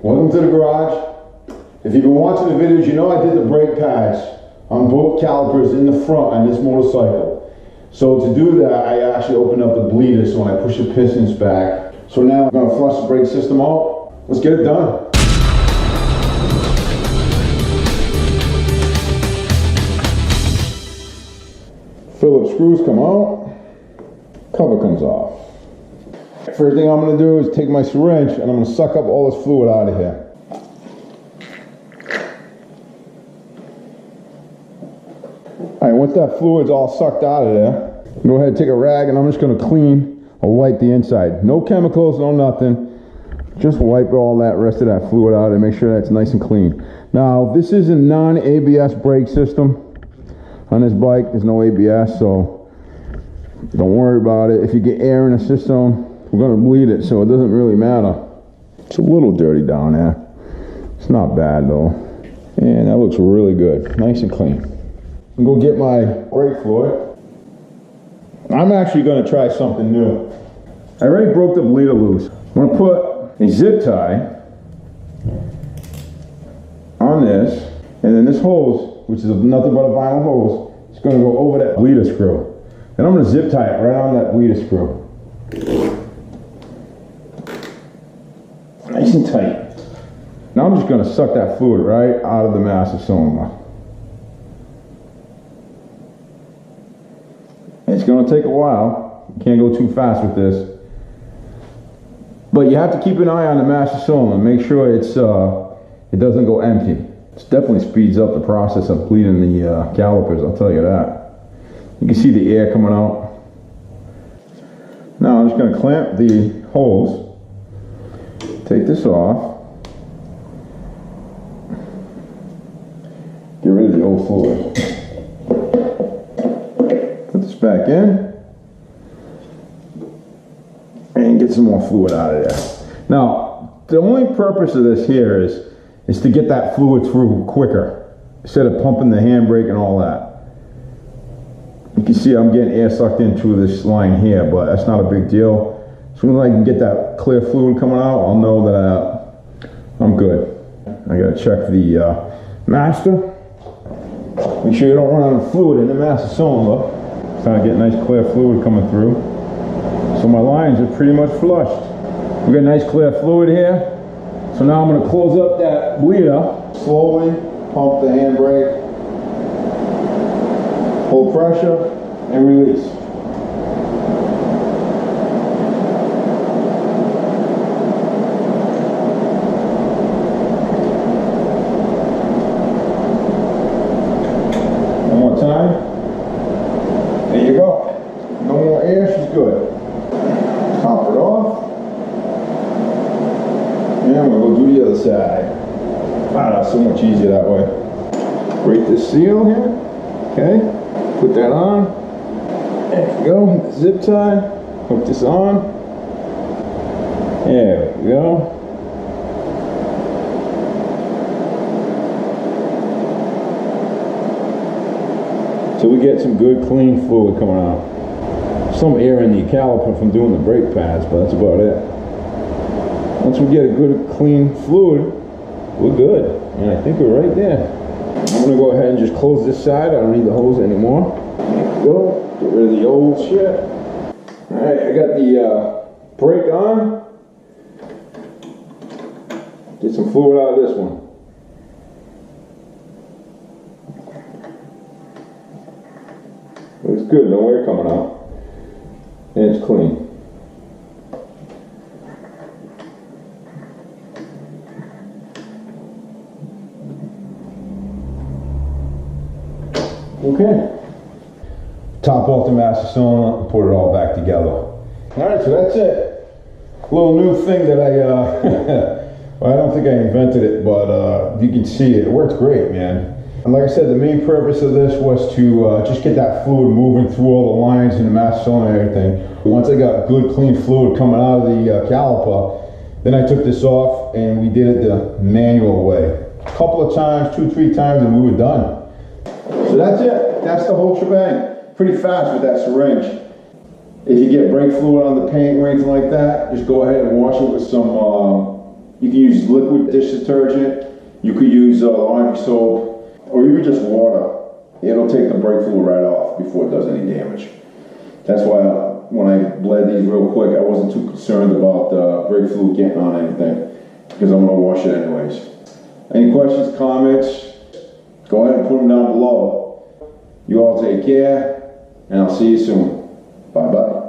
Welcome to the garage. If you've been watching the videos, you know I did the brake pads on both calipers in the front on this motorcycle. So to do that, I actually opened up the bleeder, so when I push the pistons back. So now I'm going to flush the brake system out. Let's get it done. Phillips screws come out, cover comes off. First thing I'm going to do is take my syringe and I'm going to suck up all this fluid out of here. Alright, once that fluid's all sucked out of there, go ahead and take a rag and I'm just going to clean or wipe the inside. No chemicals, no nothing. Just wipe all that rest of that fluid out and make sure that's nice and clean. Now, this is a non-ABS brake system. On this bike, there's no ABS, so don't worry about it. If you get air in the system, we're going to bleed it, so it doesn't really matter. It's a little dirty down there. It's not bad, though. And that looks really good. Nice and clean. I'm going to get my brake fluid. I'm actually going to try something new. I already broke the bleeder loose. I'm going to put a zip tie on this, and then this hose, which is nothing but a vinyl hose, it's going to go over that bleeder screw. And I'm going to zip tie it right on that bleeder screw. Nice and tight. Now I'm just going to suck that fluid right out of the master cylinder. It's going to take a while. You can't go too fast with this. But you have to keep an eye on the master cylinder. Make sure it doesn't go empty. It definitely speeds up the process of bleeding the calipers, I'll tell you that. You can see the air coming out. Now I'm just going to clamp the hose. Take this off. Get rid of the old fluid. Put this back in. And get some more fluid out of there. Now, the only purpose of this here is to get that fluid through quicker instead of pumping the handbrake and all that. You can see I'm getting air sucked in through this line here, but that's not a big deal. As soon as I can get that clear fluid coming out, I'll know that I'm good. I gotta check the master. Make sure you don't run out of fluid in the master cylinder. Trying to get nice clear fluid coming through. So my lines are pretty much flushed. We got nice clear fluid here. So now I'm going to close up that bleeder. Slowly pump the handbrake. Hold pressure and release. One more time. There you go. No more air, she's good. Top it off. And I'm going to go do the other side. Ah, that's so much easier that way. Break this seal here. Okay. Put that on. There we go. Zip tie. Hook this on. There we go. So we get some good clean fluid coming out. Some air in the caliper from doing the brake pads, but that's about it. Once we get a good clean fluid, we're good. And I think we're right there. I'm gonna go ahead and just close this side. I don't need the hose anymore. There we go. Get rid of the old shit. Alright, I got the brake on. Get some fluid out of this one. Looks good, no air coming out. And it's clean. Okay. Top off the master cylinder and put it all back together. Alright, so that's it. A little new thing that well, I don't think I invented it, but you can see it works great, man. And like I said, the main purpose of this was to just get that fluid moving through all the lines in the master cylinder and everything. Once I got good clean fluid coming out of the caliper, then I took this off and we did it the manual way. A couple of times, 2-3 times, and we were done. So that's it. That's the whole shebang. Pretty fast with that syringe. If you get brake fluid on the paint or anything like that, just go ahead and wash it with some You can use liquid dish detergent, you could use laundry soap, or even just water. It'll take the brake fluid right off before it does any damage. That's why when I bled these real quick, I wasn't too concerned about brake fluid getting on anything, because I'm going to wash it anyways. Any questions, comments, go ahead and put them down below. You all take care, and I'll see you soon. Bye-bye.